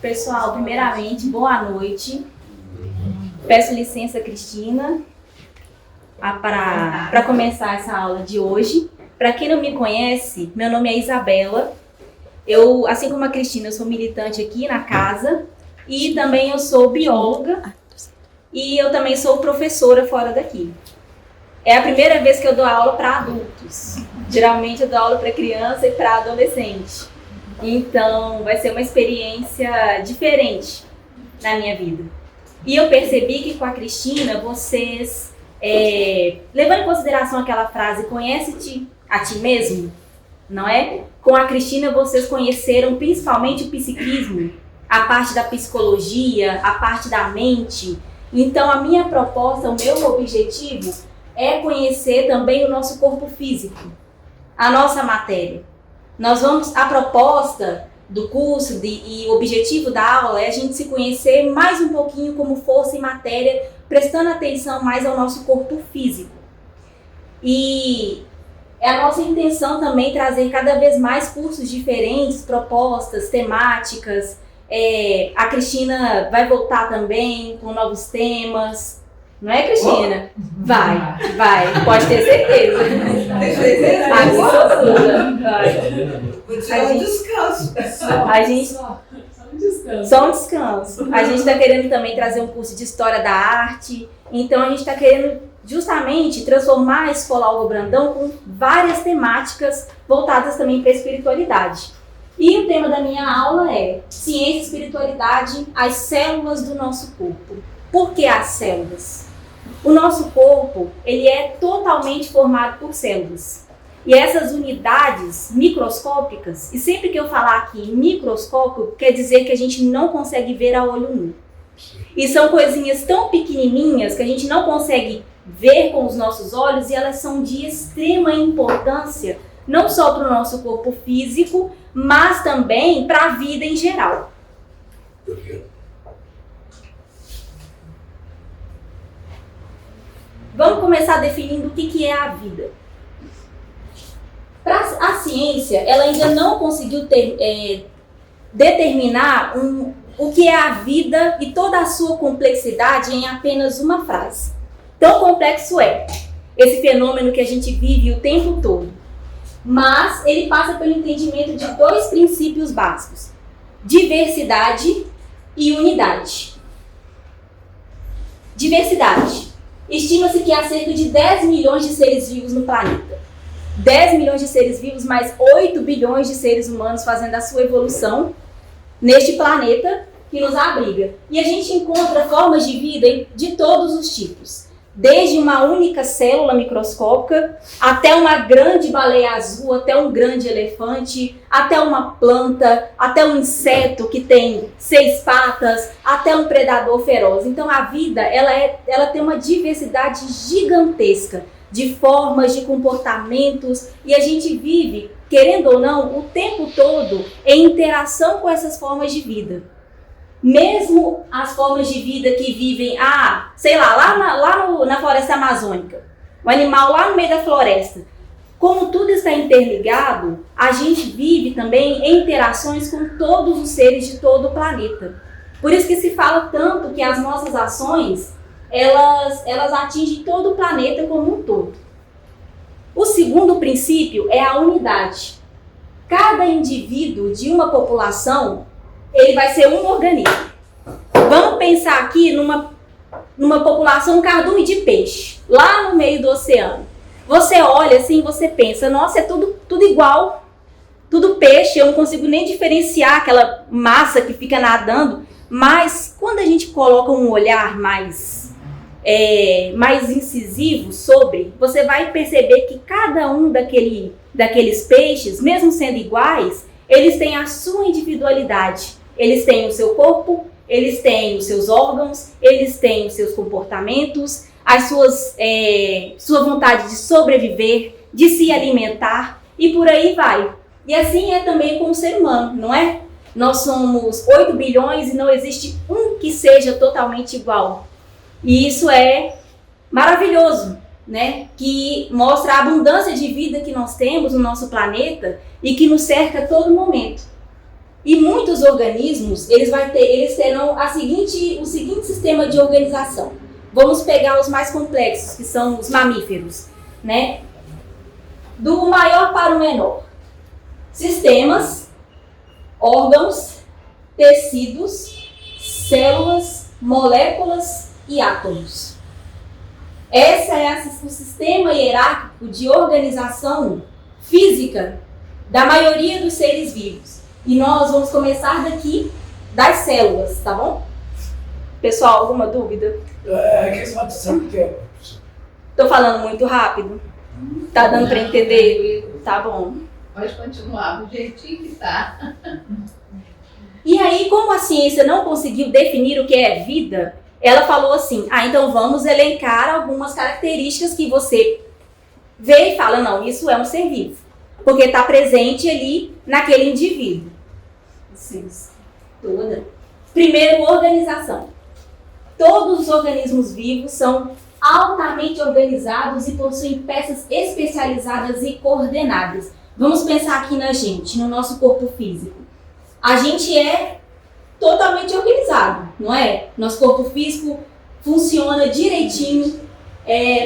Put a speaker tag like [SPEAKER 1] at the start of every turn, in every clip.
[SPEAKER 1] Pessoal, primeiramente, boa noite. Peço licença, Cristina, para começar essa aula de hoje. Para quem não me conhece, meu nome é Isabela. Eu, assim como a Cristina, eu sou militante aqui na casa e também eu sou bióloga e eu também sou professora fora daqui. É a primeira vez que eu dou aula para adultos. Geralmente eu dou aula para criança e para adolescente. Então vai ser uma experiência diferente na minha vida. E eu percebi que com a Cristina, vocês, levando em consideração aquela frase, conhece-te a ti mesmo, não é? Com a Cristina vocês conheceram principalmente o psiquismo, a parte da psicologia, a parte da mente. Então a minha proposta, o meu objetivo é conhecer também o nosso corpo físico, a nossa matéria. A proposta do curso e o objetivo da aula é a gente se conhecer mais um pouquinho como força e matéria, prestando atenção mais ao nosso corpo físico. E é a nossa intenção também trazer cada vez mais cursos diferentes, propostas, temáticas. A Cristina vai voltar também com novos temas. Não é, Cristina? Vai, pode ter certeza.
[SPEAKER 2] Tem certeza?
[SPEAKER 1] Absoluta.
[SPEAKER 2] Vou tirar um descanso.
[SPEAKER 1] Só um descanso. A gente está querendo também trazer um curso de História da Arte. Então, a gente está querendo justamente transformar a Escola Alva Brandão com várias temáticas voltadas também para a espiritualidade. E o tema da minha aula é Ciência e Espiritualidade, as células do nosso corpo. Por que as células? O nosso corpo, ele é totalmente formado por células. E essas unidades microscópicas, e sempre que eu falar aqui microscópio, quer dizer que a gente não consegue ver a olho nu. E são coisinhas tão pequenininhas que a gente não consegue ver com os nossos olhos e elas são de extrema importância, não só para o nosso corpo físico, mas também para a vida em geral. Vamos começar definindo o que é a vida. A ciência, ela ainda não conseguiu determinar o que é a vida e toda a sua complexidade em apenas uma frase. Tão complexo é esse fenômeno que a gente vive o tempo todo. Mas ele passa pelo entendimento de dois princípios básicos: diversidade e unidade. Diversidade. Estima-se que há cerca de 10 milhões de seres vivos no planeta. 10 milhões de seres vivos, mais 8 bilhões de seres humanos fazendo a sua evolução neste planeta que nos abriga. E a gente encontra formas de vida de todos os tipos. Desde uma única célula microscópica, até uma grande baleia azul, até um grande elefante, até uma planta, até um inseto que tem 6 patas, até um predador feroz. Então a vida, ela tem uma diversidade gigantesca de formas, de comportamentos, e a gente vive, querendo ou não, o tempo todo em interação com essas formas de vida. Mesmo as formas de vida que vivem, lá na floresta amazônica, o animal lá no meio da floresta. Como tudo está interligado, a gente vive também em interações com todos os seres de todo o planeta. Por isso que se fala tanto que as nossas ações, elas atingem todo o planeta como um todo. O segundo princípio é a unidade. Cada indivíduo de uma população, ele vai ser um organismo. Vamos pensar aqui numa população cardume de peixe, lá no meio do oceano. Você olha assim, você pensa, nossa, é tudo igual, tudo peixe, eu não consigo nem diferenciar aquela massa que fica nadando, mas quando a gente coloca um olhar mais incisivo sobre, você vai perceber que cada um daqueles peixes, mesmo sendo iguais, eles têm a sua individualidade. Eles têm o seu corpo, eles têm os seus órgãos, eles têm os seus comportamentos, sua vontade de sobreviver, de se alimentar e por aí vai. E assim é também com o ser humano, não é? Nós somos 8 bilhões e não existe um que seja totalmente igual. E isso é maravilhoso, né? Que mostra a abundância de vida que nós temos no nosso planeta e que nos cerca a todo momento. E muitos organismos, eles terão o seguinte sistema de organização. Vamos pegar os mais complexos, que são os mamíferos, né? Do maior para o menor. Sistemas, órgãos, tecidos, células, moléculas e átomos. Esse é o sistema hierárquico de organização física da maioria dos seres vivos. E nós vamos começar daqui das células, tá bom? Pessoal, alguma dúvida? Tô falando muito rápido? Tá dando para entender? Tá bom.
[SPEAKER 3] Pode continuar do jeitinho que tá.
[SPEAKER 1] E aí, como a ciência não conseguiu definir o que é vida, ela falou assim, então vamos elencar algumas características que você vê e fala, não, isso é um ser vivo. Porque está presente ali naquele indivíduo. Toda. Primeiro, organização. Todos os organismos vivos são altamente organizados e possuem peças especializadas e coordenadas. Vamos pensar aqui na gente, no nosso corpo físico. A gente é totalmente organizado, não é? Nosso corpo físico funciona direitinho.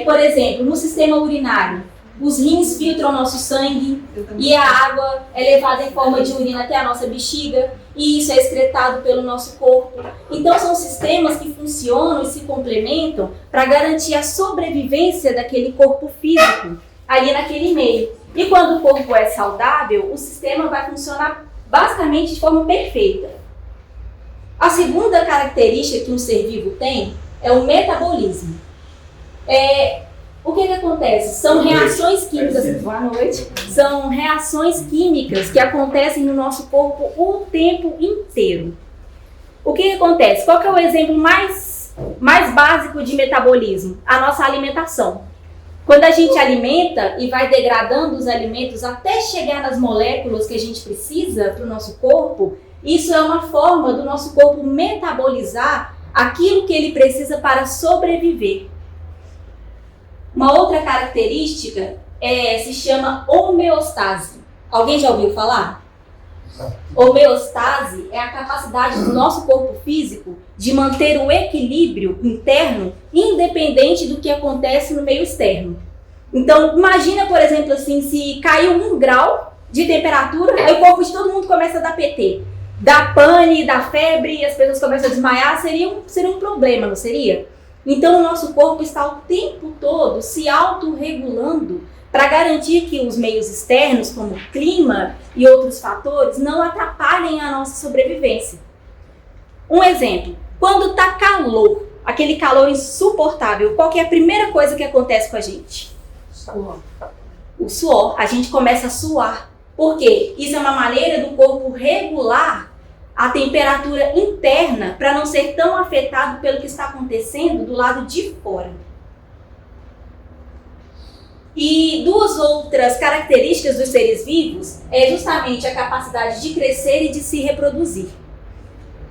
[SPEAKER 1] Por exemplo, no sistema urinário, os rins filtram nosso sangue e a água é levada em forma de urina até a nossa bexiga e isso é excretado pelo nosso corpo. Então são sistemas que funcionam e se complementam para garantir a sobrevivência daquele corpo físico ali naquele meio. E quando o corpo é saudável, o sistema vai funcionar basicamente de forma perfeita. A segunda característica que um ser vivo tem é o metabolismo. O que acontece? São reações químicas. Boa noite. São reações químicas que acontecem no nosso corpo o tempo inteiro. O que acontece? Qual que é o exemplo mais básico de metabolismo? A nossa alimentação. Quando a gente alimenta e vai degradando os alimentos até chegar nas moléculas que a gente precisa para o nosso corpo, isso é uma forma do nosso corpo metabolizar aquilo que ele precisa para sobreviver. Uma outra característica se chama homeostase. Alguém já ouviu falar? Homeostase é a capacidade do nosso corpo físico de manter o equilíbrio interno independente do que acontece no meio externo. Então, imagina, por exemplo, assim, se caiu 1 grau de temperatura, aí o corpo de todo mundo começa a dar PT. Dá pane, dá febre, e as pessoas começam a desmaiar, seria um problema, não seria? Então, o nosso corpo está o tempo todo se autorregulando para garantir que os meios externos, como o clima e outros fatores, não atrapalhem a nossa sobrevivência. Um exemplo, quando está calor, aquele calor insuportável, qual que é a primeira coisa que acontece com a gente?
[SPEAKER 3] Suor.
[SPEAKER 1] O suor. A gente começa a suar. Por quê? Isso é uma maneira do corpo regular a temperatura interna para não ser tão afetado pelo que está acontecendo do lado de fora. E 2 outras características dos seres vivos é justamente a capacidade de crescer e de se reproduzir.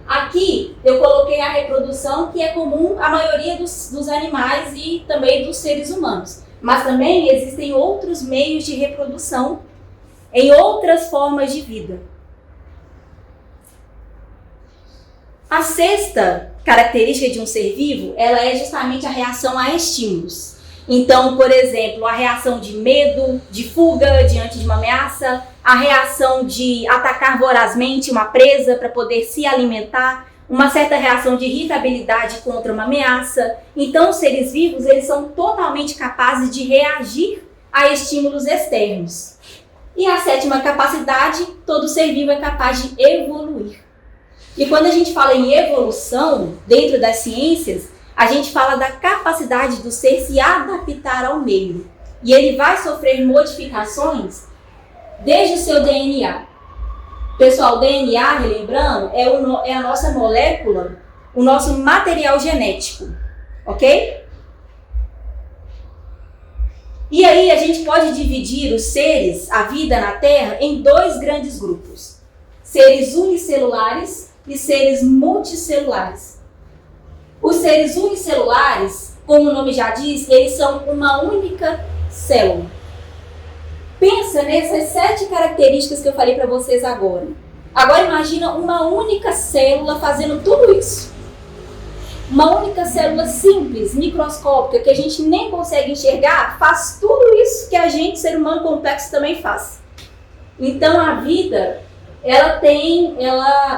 [SPEAKER 1] Aqui eu coloquei a reprodução que é comum à maioria dos animais e também dos seres humanos. Mas também existem outros meios de reprodução em outras formas de vida. A 6ª característica de um ser vivo, ela é justamente a reação a estímulos. Então, por exemplo, a reação de medo, de fuga diante de uma ameaça, a reação de atacar vorazmente uma presa para poder se alimentar, uma certa reação de irritabilidade contra uma ameaça. Então, os seres vivos, eles são totalmente capazes de reagir a estímulos externos. E a 7ª capacidade, todo ser vivo é capaz de evoluir. E quando a gente fala em evolução, dentro das ciências, a gente fala da capacidade do ser se adaptar ao meio. E ele vai sofrer modificações desde o seu DNA. Pessoal, o DNA, relembrando, é a nossa molécula, o nosso material genético. Ok? E aí a gente pode dividir os seres, a vida na Terra, em 2 grandes grupos. Seres unicelulares e seres multicelulares. Os seres unicelulares, como o nome já diz, eles são uma única célula. Pensa nessas 7 características que eu falei para vocês agora. Agora imagina uma única célula fazendo tudo isso. Uma única célula simples, microscópica, que a gente nem consegue enxergar, faz tudo isso que a gente, ser humano complexo, também faz. Então a vida,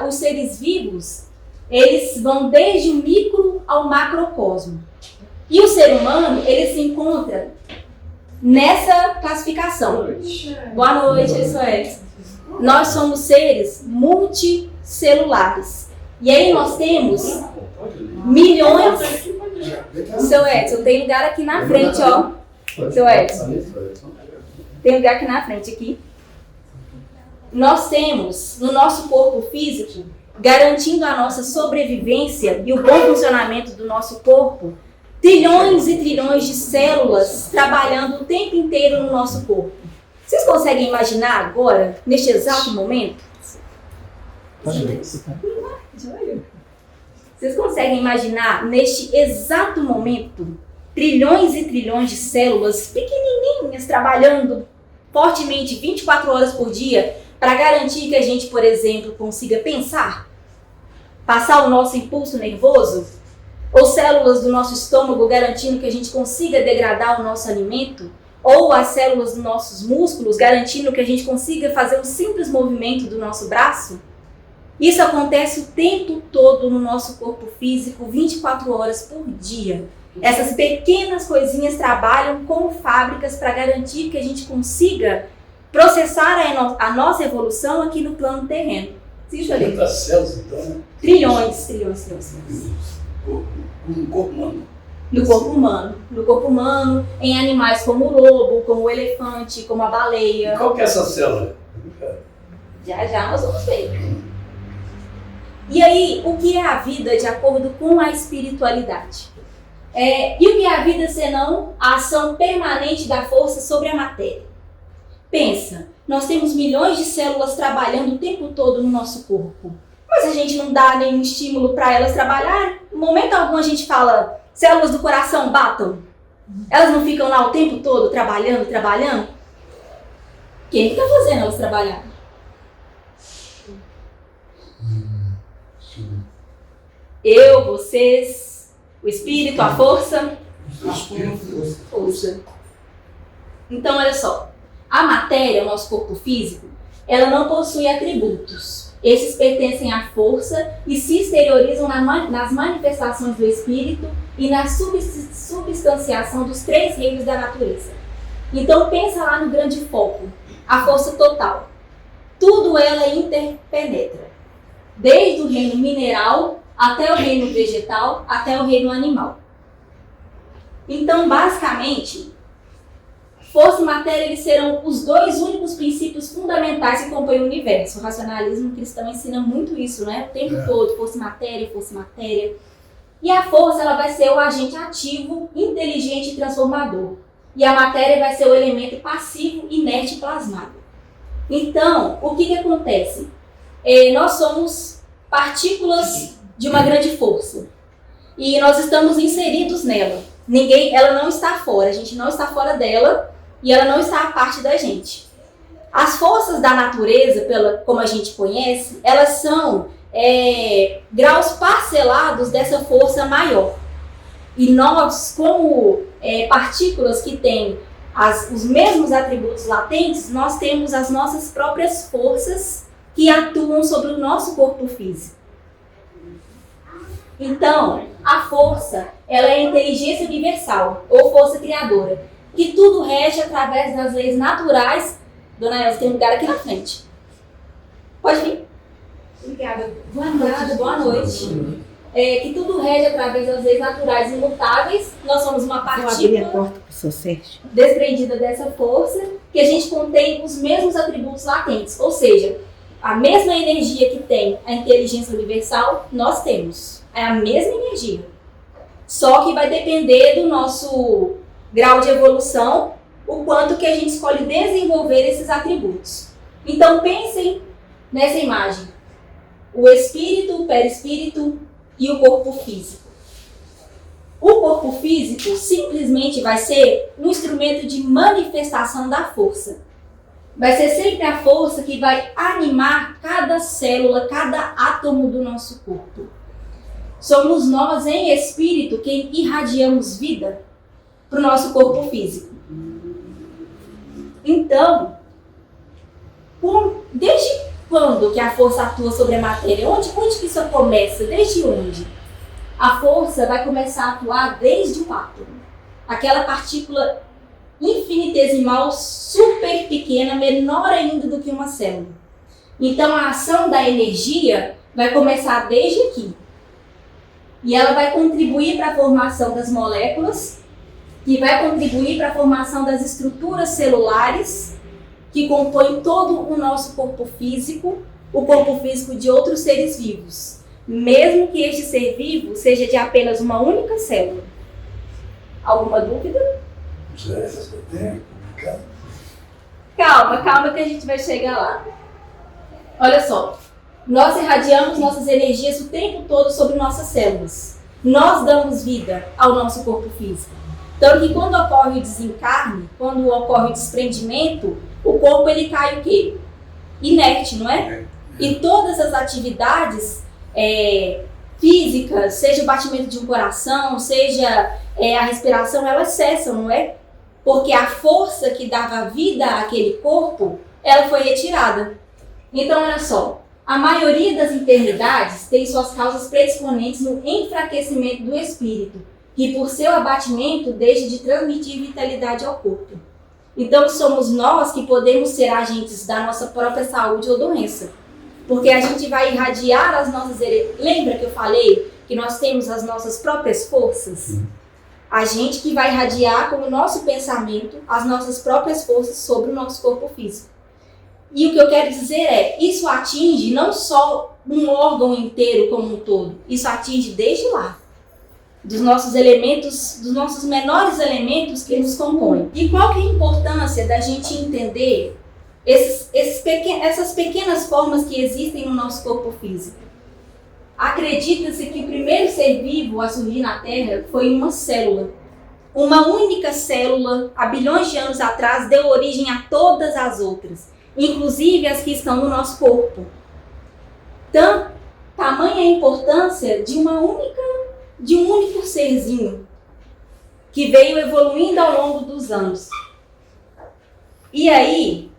[SPEAKER 1] os seres vivos, eles vão desde o micro ao macrocosmo. E o ser humano, ele se encontra nessa classificação. Boa noite, isso é. Nós somos seres multicelulares. E aí nós temos milhões. Seu Edson, tem lugar aqui na frente, ó. Seu Edson. Tem lugar aqui na frente, aqui. Nós temos no nosso corpo físico, garantindo a nossa sobrevivência e o bom funcionamento do nosso corpo, trilhões e trilhões de células trabalhando o tempo inteiro no nosso corpo. Vocês conseguem imaginar agora, neste exato momento? Vocês conseguem imaginar, neste exato momento, trilhões e trilhões de células pequenininhas trabalhando fortemente 24 horas por dia para garantir que a gente, por exemplo, consiga pensar? Passar o nosso impulso nervoso? Ou células do nosso estômago garantindo que a gente consiga degradar o nosso alimento? Ou as células dos nossos músculos garantindo que a gente consiga fazer um simples movimento do nosso braço? Isso acontece o tempo todo no nosso corpo físico, 24 horas por dia. Essas pequenas coisinhas trabalham como fábricas para garantir que a gente consiga processar a nossa evolução aqui no plano terreno. Sim,
[SPEAKER 4] Quantas células, então?
[SPEAKER 1] Trilhões.
[SPEAKER 4] No corpo humano.
[SPEAKER 1] No corpo humano, em animais como o lobo, como o elefante, como a baleia.
[SPEAKER 4] E qual que é essa célula?
[SPEAKER 1] Já nós vamos ver. E aí, o que é a vida de acordo com a espiritualidade? E o que é a vida senão a ação permanente da força sobre a matéria? Pensa, nós temos milhões de células trabalhando o tempo todo no nosso corpo. Mas a gente não dá nenhum estímulo para elas trabalhar? Em momento algum a gente fala, células do coração batam. Elas não ficam lá o tempo todo trabalhando? Quem está fazendo elas trabalhar? Eu, vocês, o espírito, a força? Força. Então, olha só. A matéria, o nosso corpo físico, ela não possui atributos. Esses pertencem à força e se exteriorizam nas manifestações do espírito e na substanciação dos 3 reinos da natureza. Então, pensa lá no grande foco, a força total. Tudo ela interpenetra. Desde o reino mineral até o reino vegetal, até o reino animal. Então, basicamente, força e matéria eles serão os 2 únicos princípios fundamentais que compõem o universo. O racionalismo cristão ensina muito isso, né? O tempo todo, força e matéria. E a força ela vai ser o agente ativo, inteligente e transformador. E a matéria vai ser o elemento passivo, inerte e plasmado. Então, o que acontece? Nós somos partículas de uma grande força. E nós estamos inseridos nela. Ela não está fora, a gente não está fora dela e ela não está a parte da gente. As forças da natureza, como a gente conhece, elas são graus parcelados dessa força maior. E nós, como partículas que têm os mesmos atributos latentes, nós temos as nossas próprias forças que atuam sobre o nosso corpo físico. Então, a força, ela é a inteligência universal, ou força criadora, que tudo rege através das leis naturais. Dona Elza, tem um lugar aqui na frente. Pode vir. Obrigada. Boa noite. Que tudo rege através das leis naturais imutáveis. Nós somos uma partícula desprendida dessa força, que a gente contém os mesmos atributos latentes, ou seja, a mesma energia que tem a inteligência universal, nós temos. É a mesma energia. Só que vai depender do nosso grau de evolução, o quanto que a gente escolhe desenvolver esses atributos. Então pensem nessa imagem. O espírito, o perispírito e o corpo físico. O corpo físico simplesmente vai ser um instrumento de manifestação da força. vai ser sempre a força que vai animar cada célula, cada átomo do nosso corpo. Somos nós, em espírito, quem irradiamos vida para o nosso corpo físico. Então, desde quando que a força atua sobre a matéria? Onde que isso começa? Desde onde? A força vai começar a atuar desde o átomo. Aquela partícula infinitesimal, super pequena, menor ainda do que uma célula. Então, a ação da energia vai começar desde aqui. E ela vai contribuir para a formação das moléculas, que vai contribuir para a formação das estruturas celulares, que compõem todo o nosso corpo físico, o corpo físico de outros seres vivos, mesmo que este ser vivo seja de apenas uma única célula. Alguma dúvida? Calma que a gente vai chegar lá. Olha só, nós irradiamos nossas energias o tempo todo sobre nossas células. Nós damos vida ao nosso corpo físico. Tanto que quando ocorre o desencarne, quando ocorre o desprendimento, o corpo ele cai o quê? Inerte, não é? E todas as atividades físicas, seja o batimento de um coração, seja a respiração, elas cessam, não é? Porque a força que dava vida àquele corpo, ela foi retirada. Então, olha só, a maioria das enfermidades tem suas causas predisponentes no enfraquecimento do espírito, que por seu abatimento deixa de transmitir vitalidade ao corpo. Então, somos nós que podemos ser agentes da nossa própria saúde ou doença. Porque a gente vai irradiar as nossas... Lembra que eu falei que nós temos as nossas próprias forças? A gente que vai irradiar com o nosso pensamento as nossas próprias forças sobre o nosso corpo físico. E o que eu quero dizer isso atinge não só um órgão inteiro como um todo, isso atinge desde lá, dos nossos elementos, dos nossos menores elementos que nos compõem. E qual que é a importância da gente entender essas pequenas formas que existem no nosso corpo físico? Acredita-se que o primeiro ser vivo a surgir na Terra foi uma célula. Uma única célula, há bilhões de anos atrás, deu origem a todas as outras, inclusive as que estão no nosso corpo. Então, tamanha a importância de um único serzinho que veio evoluindo ao longo dos anos. E aí,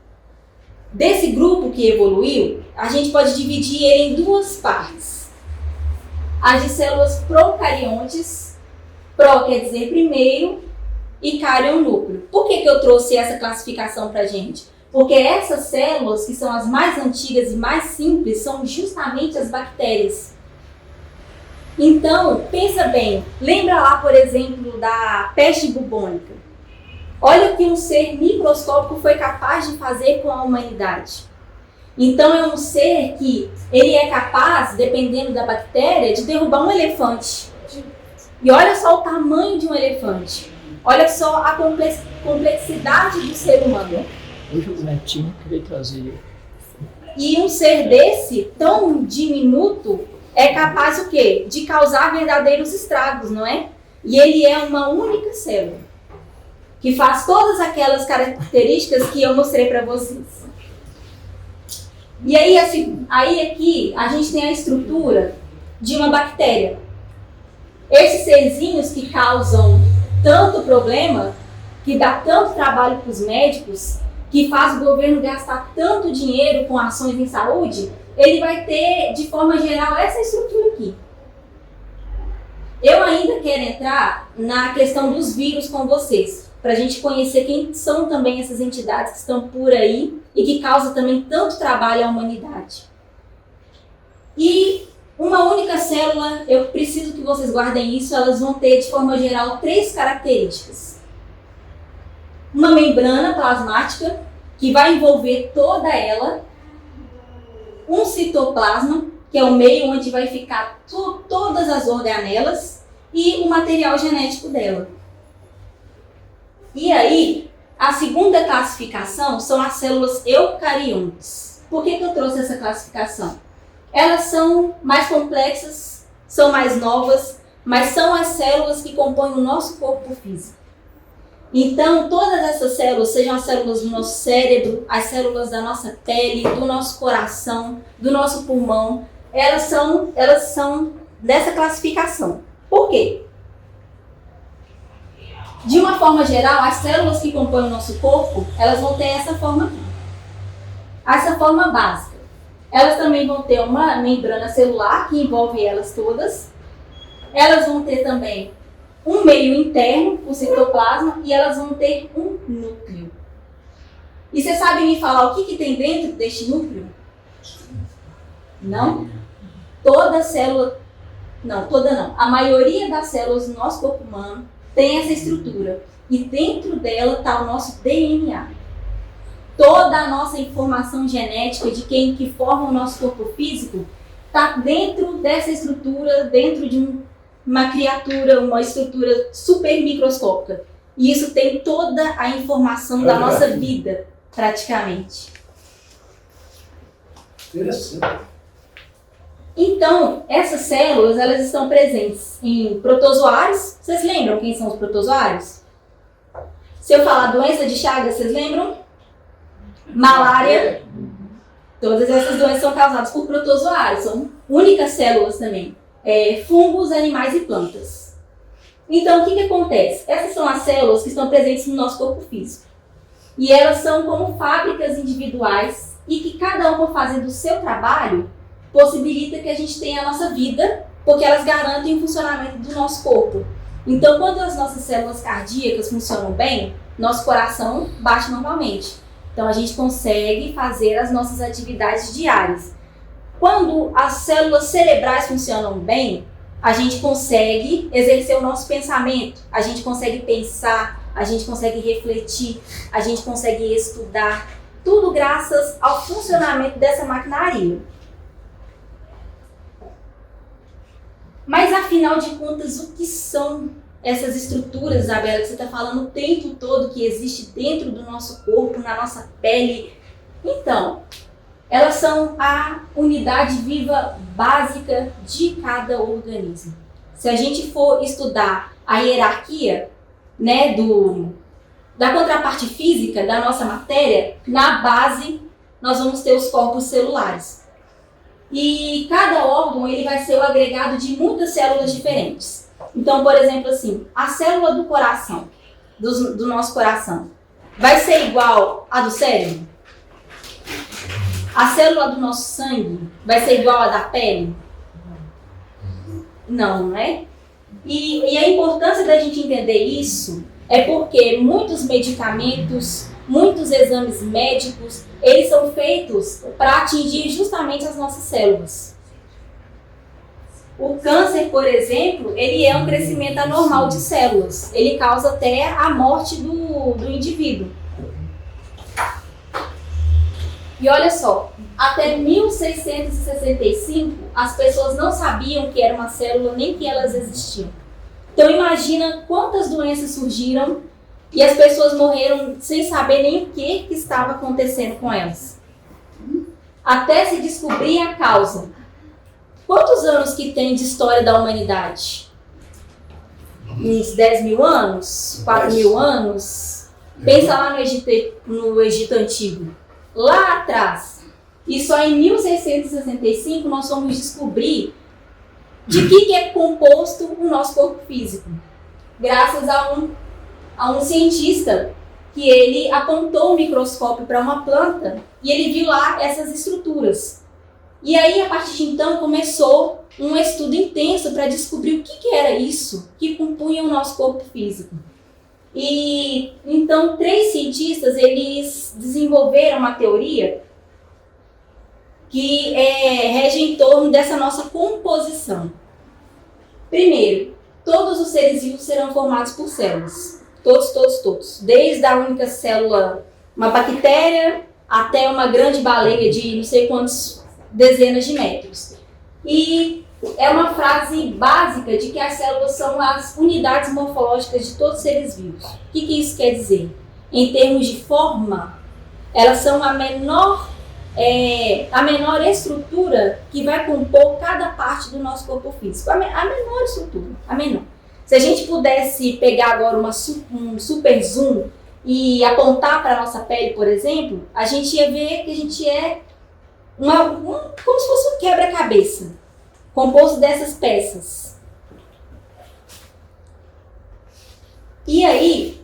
[SPEAKER 1] desse grupo que evoluiu, a gente pode dividir ele em duas partes. As de células procariontes, pro quer dizer primeiro, e cárion núcleo. Por que eu trouxe essa classificação para a gente? Porque essas células, que são as mais antigas e mais simples, são justamente as bactérias. Então, pensa bem, lembra lá, por exemplo, da peste bubônica. Olha o que um ser microscópico foi capaz de fazer com a humanidade. Então, é um ser que ele é capaz, dependendo da bactéria, de derrubar um elefante. E olha só o tamanho de um elefante. Olha só a complexidade do ser humano.
[SPEAKER 5] Hoje o Netinho queria trazer.
[SPEAKER 1] E um ser desse, tão diminuto, é capaz o quê? De causar verdadeiros estragos, não é? E ele é uma única célula, que faz todas aquelas características que eu mostrei para vocês. E aí aqui a gente tem a estrutura de uma bactéria. Esses serzinhos que causam tanto problema, que dá tanto trabalho para os médicos, que faz o governo gastar tanto dinheiro com ações em saúde, ele vai ter, de forma geral, essa estrutura aqui. Eu ainda quero entrar na questão dos vírus com vocês, para a gente conhecer quem são também essas entidades que estão por aí e que causam também tanto trabalho à humanidade. E uma única célula, eu preciso que vocês guardem isso, elas vão ter, de forma geral, 3 características. Uma membrana plasmática, que vai envolver toda ela, um citoplasma, que é o meio onde vai ficar todas as organelas, e o material genético dela. E aí, a segunda classificação são as células eucariontes. Por que eu trouxe essa classificação? Elas são mais complexas, são mais novas, mas são as células que compõem o nosso corpo físico. Então, todas essas células, sejam as células do nosso cérebro, as células da nossa pele, do nosso coração, do nosso pulmão, elas são dessa classificação. Por quê? De uma forma geral, as células que compõem o nosso corpo, elas vão ter essa forma aqui. Essa forma básica. Elas também vão ter uma membrana celular que envolve elas todas. Elas vão ter também um meio interno, o citoplasma, e elas vão ter um núcleo. E você sabe me falar o que tem dentro deste núcleo? Não? Toda célula... Não, toda não. A maioria das células do nosso corpo humano tem essa estrutura. E dentro dela está o nosso DNA. Toda a nossa informação genética de quem que forma o nosso corpo físico está dentro dessa estrutura, dentro de uma criatura, uma estrutura super microscópica. E isso tem toda a informação da nossa vida, praticamente.
[SPEAKER 4] Interessante.
[SPEAKER 1] Então, essas células, elas estão presentes em protozoários. Vocês lembram quem são os protozoários? Se eu falar doença de Chagas, vocês lembram? Malária. Todas essas doenças são causadas por protozoários. São únicas células também. Fungos, animais e plantas. Então, o que acontece? Essas são as células que estão presentes no nosso corpo físico. E elas são como fábricas individuais e que cada uma fazendo o seu trabalho possibilita que a gente tenha a nossa vida, porque elas garantem o funcionamento do nosso corpo. Então, quando as nossas células cardíacas funcionam bem, nosso coração bate normalmente. Então, a gente consegue fazer as nossas atividades diárias. Quando as células cerebrais funcionam bem, a gente consegue exercer o nosso pensamento, a gente consegue pensar, a gente consegue refletir, a gente consegue estudar, tudo graças ao funcionamento dessa maquinaria. Mas, afinal de contas, o que são essas estruturas, Isabela, que você está falando o tempo todo que existe dentro do nosso corpo, na nossa pele? Então, elas são a unidade viva básica de cada organismo. Se a gente for estudar a hierarquia, né, da contraparte física da nossa matéria, na base nós vamos ter os corpos celulares. E cada órgão ele vai ser o agregado de muitas células diferentes. Então, por exemplo, assim, a célula do coração, do nosso coração, vai ser igual à do cérebro? A célula do nosso sangue vai ser igual à da pele? Não, né? E a importância da gente entender isso é porque muitos medicamentos, muitos exames médicos, eles são feitos para atingir justamente as nossas células. O câncer, por exemplo, ele é um crescimento anormal de células. Ele causa até a morte do indivíduo. E olha só, até 1665, as pessoas não sabiam que era uma célula nem que elas existiam. Então imagina quantas doenças surgiram e as pessoas morreram sem saber nem o que estava acontecendo com elas. Até se descobrir a causa. Quantos anos que tem de história da humanidade? Uns 10 mil anos? 4 mil anos? Pensa lá no Egito Antigo. Lá atrás. E só em 1665 nós fomos descobrir de que é composto o nosso corpo físico. Graças a um cientista que ele apontou o microscópio para uma planta e ele viu lá essas estruturas. E aí, a partir de então, começou um estudo intenso para descobrir o que era isso que compunha o nosso corpo físico. E então, 3 cientistas eles desenvolveram uma teoria que rege em torno dessa nossa composição. Primeiro, todos os seres vivos serão formados por células. Todos. Desde a única célula, uma bactéria, até uma grande baleia de não sei quantos dezenas de metros. E é uma frase básica de que as células são as unidades morfológicas de todos os seres vivos. O que isso quer dizer? Em termos de forma, elas são a menor estrutura que vai compor cada parte do nosso corpo físico. A menor estrutura, a menor. Se a gente pudesse pegar agora um super zoom e apontar para a nossa pele, por exemplo, a gente ia ver que a gente é como se fosse um quebra-cabeça, composto dessas peças. E aí,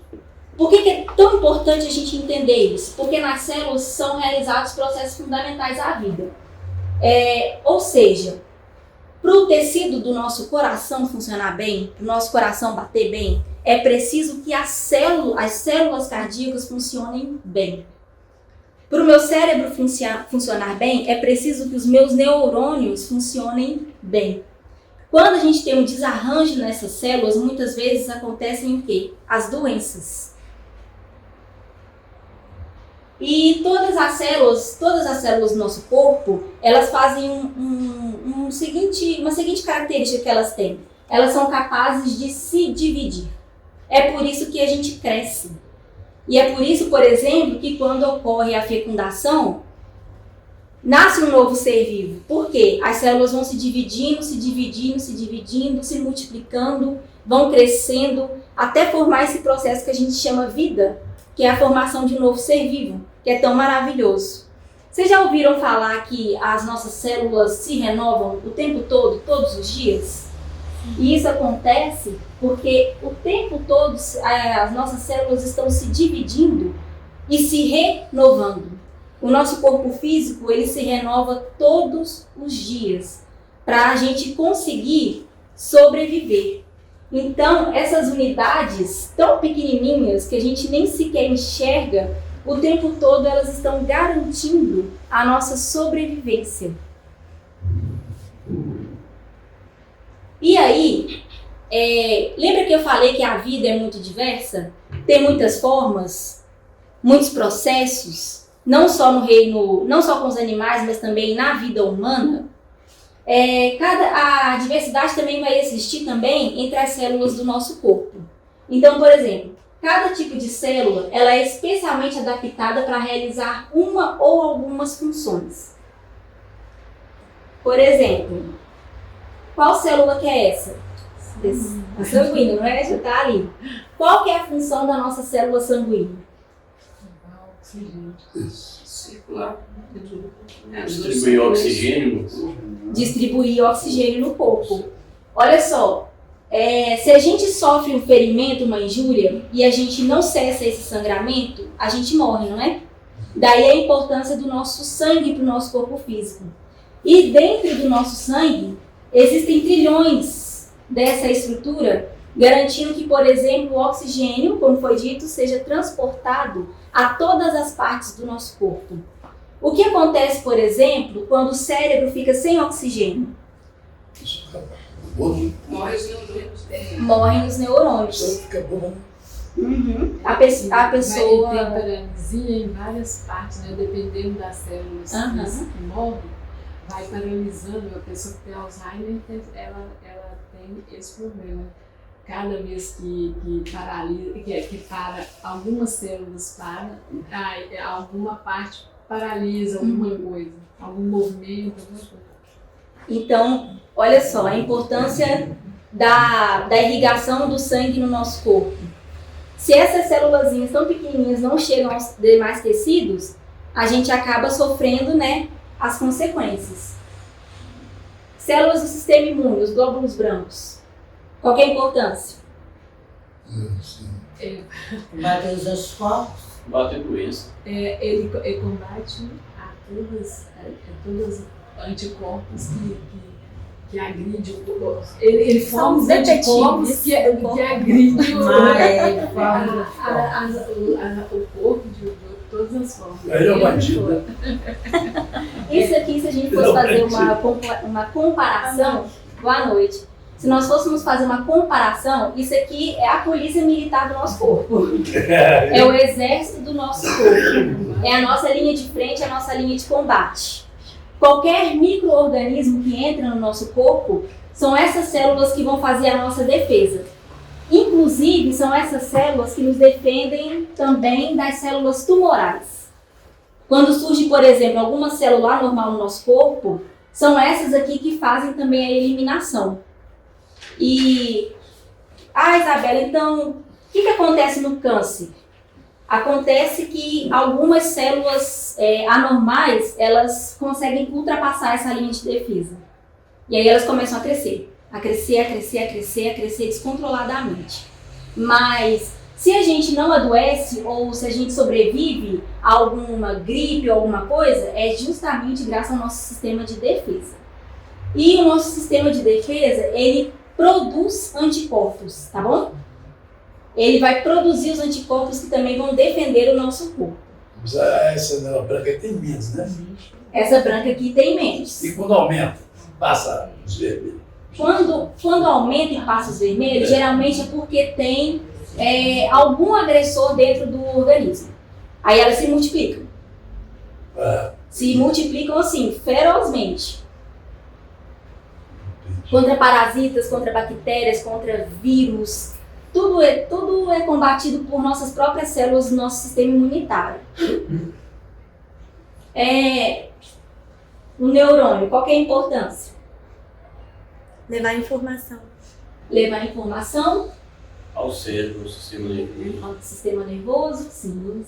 [SPEAKER 1] por que é tão importante a gente entender isso? Porque nas células são realizados processos fundamentais à vida. Ou seja, para o tecido do nosso coração funcionar bem, para o nosso coração bater bem, é preciso que as células cardíacas funcionem bem. Para o meu cérebro funcionar bem, é preciso que os meus neurônios funcionem bem. Quando a gente tem um desarranjo nessas células, muitas vezes acontecem o quê? As doenças. E todas as células do nosso corpo, elas fazem uma seguinte característica que elas têm. Elas são capazes de se dividir. É por isso que a gente cresce. E é por isso, por exemplo, que quando ocorre a fecundação, nasce um novo ser vivo. Por quê? As células vão se dividindo, se multiplicando, vão crescendo, até formar esse processo que a gente chama vida, que é a formação de um novo ser vivo, que é tão maravilhoso. Vocês já ouviram falar que as nossas células se renovam o tempo todo, todos os dias? E isso acontece porque o tempo todo as nossas células estão se dividindo e se renovando. O nosso corpo físico, ele se renova todos os dias para a gente conseguir sobreviver. Então, essas unidades tão pequenininhas que a gente nem sequer enxerga, o tempo todo elas estão garantindo a nossa sobrevivência. E aí, lembra que eu falei que a vida é muito diversa? Tem muitas formas, muitos processos, não só no reino, não só com os animais, mas também na vida humana. A diversidade também vai existir também entre as células do nosso corpo. Então, por exemplo, cada tipo de célula ela é especialmente adaptada para realizar uma ou algumas funções. Por exemplo, qual célula que é essa? A sanguínea, não é? Já está ali. Qual que é a função da nossa célula sanguínea?
[SPEAKER 2] Circular.
[SPEAKER 4] Distribuir oxigênio.
[SPEAKER 1] Distribuir oxigênio no corpo. Olha só, se a gente sofre um ferimento, uma injúria, e a gente não cessa esse sangramento, a gente morre, não é? Daí a importância do nosso sangue para o nosso corpo físico. E dentro do nosso sangue, existem trilhões dessa estrutura, garantindo que, por exemplo, o oxigênio, como foi dito, seja transportado a todas as partes do nosso corpo. O que acontece, por exemplo, quando o cérebro fica sem oxigênio? Morrem os neurônios. Uhum. A pessoa...
[SPEAKER 3] Vai ter paralisia em várias partes, né? Dependendo das células que morrem, vai paralisando. A pessoa que tem Alzheimer, ela tem esse problema. Cada vez que paralisa, que para, algumas células alguma parte paralisa alguma coisa, algum movimento, alguma coisa.
[SPEAKER 1] Então, olha só, a importância da irrigação do sangue no nosso corpo. Se essas célulazinhas tão pequenininhas não chegam aos demais tecidos, a gente acaba sofrendo, né, as consequências. Células do sistema imune, os glóbulos brancos. Qual que é a importância?
[SPEAKER 2] Bater os anticorpos.
[SPEAKER 4] Bater doença.
[SPEAKER 3] Ele combate a todos os anticorpos que agride o corpo. Ele forma os anticorpos que agride o corpo de todas as formas.
[SPEAKER 4] Aí é bandido.
[SPEAKER 1] Isso aqui, se a gente fosse fazer uma comparação, boa noite. Se nós fôssemos fazer uma comparação, isso aqui é a polícia militar do nosso corpo. É o exército do nosso corpo. É a nossa linha de frente, a nossa linha de combate. Qualquer micro-organismo que entra no nosso corpo, são essas células que vão fazer a nossa defesa. Inclusive, são essas células que nos defendem também das células tumorais. Quando surge, por exemplo, alguma célula anormal no nosso corpo, são essas aqui que fazem também a eliminação. E Ah, Isabela, então, o que acontece no câncer? Acontece que algumas células anormais, elas conseguem ultrapassar essa linha de defesa. E aí elas começam a crescer descontroladamente. Mas se a gente não adoece ou se a gente sobrevive a alguma gripe ou alguma coisa, é justamente graças ao nosso sistema de defesa. E o nosso sistema de defesa, ele produz anticorpos, tá bom? Ele vai produzir os anticorpos que também vão defender o nosso corpo.
[SPEAKER 6] Essa branca tem menos, né?
[SPEAKER 1] Essa branca aqui tem menos.
[SPEAKER 6] E quando aumenta, passa os vermelhos.
[SPEAKER 1] Quando aumenta e passa os vermelhos, geralmente é porque tem algum agressor dentro do organismo. Aí elas se multiplicam. Se multiplicam assim, ferozmente. Contra parasitas, contra bactérias, contra vírus. Tudo é combatido por nossas próprias células do nosso sistema imunitário. O neurônio, qual que é a importância?
[SPEAKER 7] Levar informação.
[SPEAKER 1] Levar informação
[SPEAKER 4] ao cérebro, ao sistema nervoso.
[SPEAKER 1] Ao sistema nervoso, sim.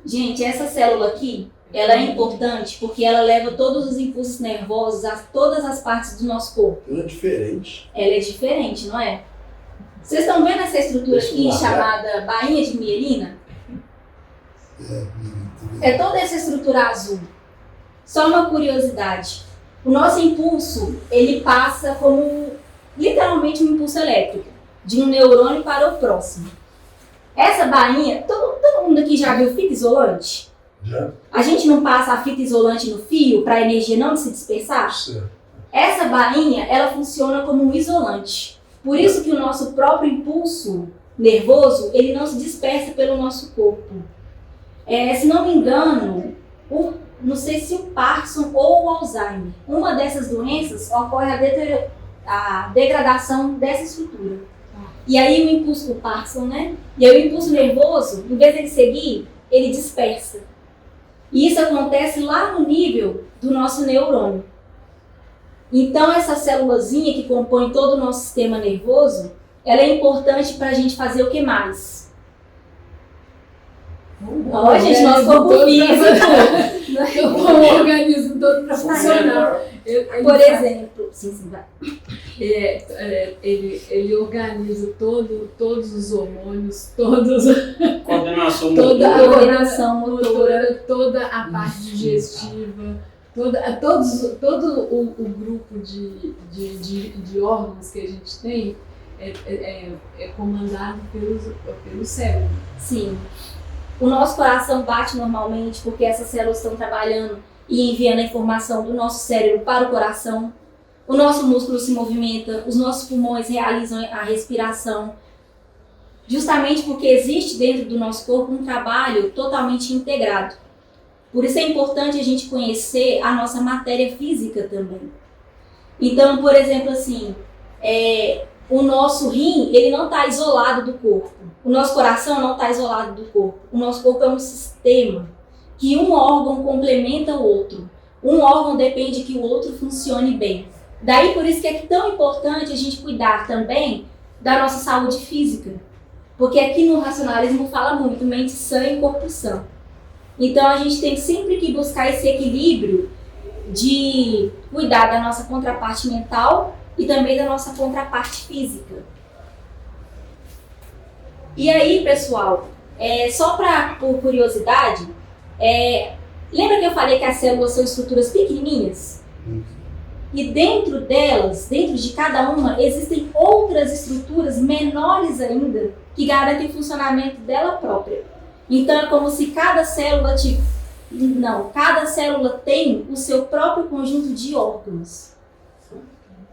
[SPEAKER 1] Gente, essa célula aqui, ela é importante porque ela leva todos os impulsos nervosos a todas as partes do nosso corpo.
[SPEAKER 6] Ela é diferente.
[SPEAKER 1] Ela é diferente, não é? Vocês estão vendo essa estrutura aqui chamada bainha de mielina? É toda essa estrutura azul. Só uma curiosidade. O nosso impulso, ele passa como literalmente um impulso elétrico, de um neurônio para o próximo. Essa bainha, todo mundo aqui já viu fita isolante?
[SPEAKER 6] Já.
[SPEAKER 1] A gente não passa a fita isolante no fio para a energia não se dispersar?
[SPEAKER 6] Certo.
[SPEAKER 1] Essa bainha, ela funciona como um isolante. Por isso que o nosso próprio impulso nervoso, ele não se dispersa pelo nosso corpo. Se não me engano, não sei se o Parkinson ou o Alzheimer, uma dessas doenças ocorre a degradação dessa estrutura. E aí o impulso do Parkinson, né? E aí o impulso nervoso, em vez de ele seguir, ele dispersa. E isso acontece lá no nível do nosso neurônio. Então essa célulazinha que compõe todo o nosso sistema nervoso, ela é importante para a gente fazer o que mais? Ó, gente, nosso corpo físico.
[SPEAKER 3] O organismo todo para funcionar.
[SPEAKER 1] Por exemplo, vai.
[SPEAKER 3] Ele organiza todos os hormônios,
[SPEAKER 4] Coordenação
[SPEAKER 3] toda a
[SPEAKER 4] motora.
[SPEAKER 1] Coordenação motora,
[SPEAKER 3] toda a parte digestiva, todo o grupo de órgãos que a gente tem é comandado pelo cérebro.
[SPEAKER 1] Sim. O nosso coração bate normalmente porque essas células estão trabalhando e enviando a informação do nosso cérebro para o coração. O nosso músculo se movimenta, os nossos pulmões realizam a respiração. Justamente porque existe dentro do nosso corpo um trabalho totalmente integrado. Por isso é importante a gente conhecer a nossa matéria física também. Então, por exemplo, assim, o nosso rim, ele não está isolado do corpo. O nosso coração não está isolado do corpo. O nosso corpo é um sistema que um órgão complementa o outro. Um órgão depende que o outro funcione bem. Daí por isso que é tão importante a gente cuidar também da nossa saúde física. Porque aqui no racionalismo fala muito mente sã e corpo sã. Então a gente tem sempre que buscar esse equilíbrio de cuidar da nossa contraparte mental e também da nossa contraparte física. E aí, pessoal, só por curiosidade, lembra que eu falei que as células são estruturas pequenininhas? E dentro delas, dentro de cada uma, existem outras estruturas menores ainda que garantem o funcionamento dela própria. Então é como se cada célula tem o seu próprio conjunto de órgãos.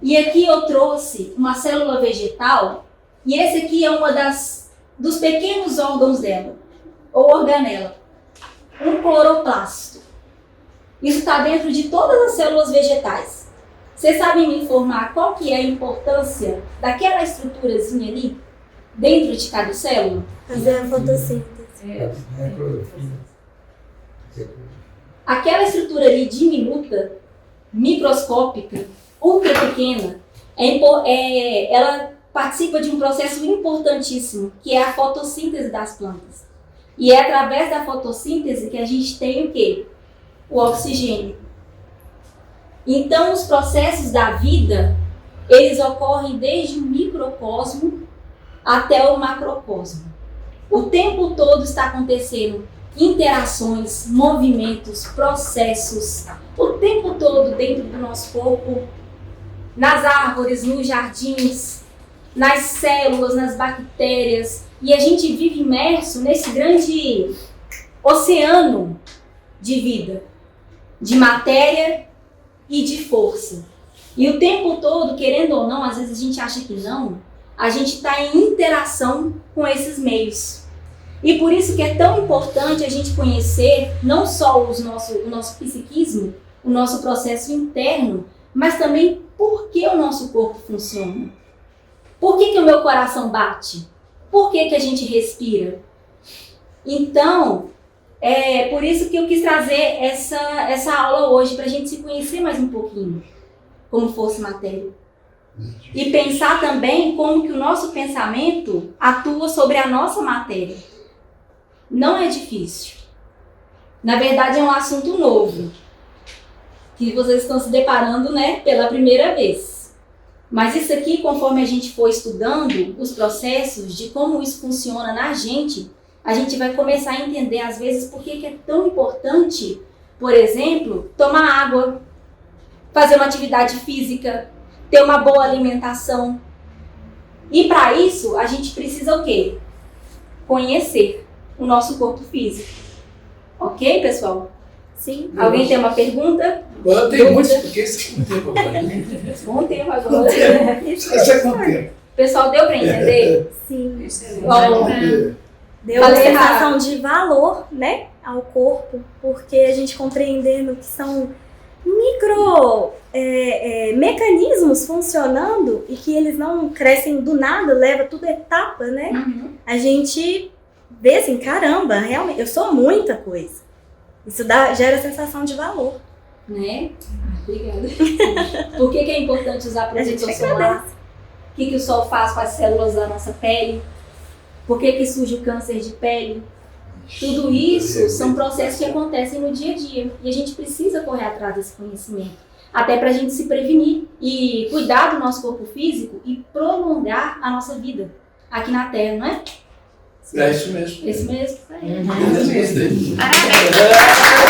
[SPEAKER 1] E aqui eu trouxe uma célula vegetal, e esse aqui é uma dos pequenos órgãos dela, ou organela, um cloroplasto. Isso está dentro de todas as células vegetais. Vocês sabem me informar qual que é a importância daquela estruturazinha ali, dentro de cada célula?
[SPEAKER 7] Fazer a fotossíntese.
[SPEAKER 1] Aquela estrutura ali diminuta, microscópica, ultra pequena, ela participa de um processo importantíssimo, que é a fotossíntese das plantas. E é através da fotossíntese que a gente tem o quê? O oxigênio. Então, os processos da vida, eles ocorrem desde o microcosmo até o macrocosmo. O tempo todo está acontecendo interações, movimentos, processos, o tempo todo dentro do nosso corpo, nas árvores, nos jardins, nas células, nas bactérias. E a gente vive imerso nesse grande oceano de vida, de matéria e de força. E o tempo todo, querendo ou não, às vezes a gente acha que não, a gente está em interação com esses meios. E por isso que é tão importante a gente conhecer não só o nosso psiquismo, o nosso processo interno, mas também por que o nosso corpo funciona. Por que o meu coração bate? Por que a gente respira? Então, é por isso que eu quis trazer essa aula hoje, para a gente se conhecer mais um pouquinho, como força e matéria. E pensar também como que o nosso pensamento atua sobre a nossa matéria. Não é difícil. Na verdade, é um assunto novo, que vocês estão se deparando, né, pela primeira vez. Mas isso aqui, conforme a gente for estudando os processos de como isso funciona na gente, a gente vai começar a entender, às vezes, por que é tão importante, por exemplo, tomar água, fazer uma atividade física, ter uma boa alimentação. E para isso, a gente precisa o quê? Conhecer o nosso corpo físico. Ok, pessoal?
[SPEAKER 7] Sim.
[SPEAKER 1] Alguém tem uma pergunta?
[SPEAKER 6] Agora tem muitos, porque esse é com tempo agora.
[SPEAKER 1] Bom tempo agora.
[SPEAKER 6] Esse é com tempo.
[SPEAKER 1] Pessoal, deu para entender?
[SPEAKER 7] Sim.
[SPEAKER 1] Ó,
[SPEAKER 7] Deu uma
[SPEAKER 1] Falei
[SPEAKER 7] sensação de valor, né, ao corpo, porque a gente compreendendo que são mecanismos funcionando e que eles não crescem do nada, leva tudo etapa, né? A gente vê assim, caramba, realmente, eu sou muita coisa. Isso gera sensação de valor.
[SPEAKER 1] né? Obrigada. Por que é importante usar protetor solar? O que o sol faz com as células da nossa pele? Por que surge o câncer de pele? Tudo isso são processos que acontecem no dia a dia. E a gente precisa correr atrás desse conhecimento. Até para a gente se prevenir e cuidar do nosso corpo físico e prolongar a nossa vida aqui na Terra, não é?
[SPEAKER 6] É isso mesmo.
[SPEAKER 1] Esse mesmo.
[SPEAKER 6] Gostei.
[SPEAKER 1] Parabéns!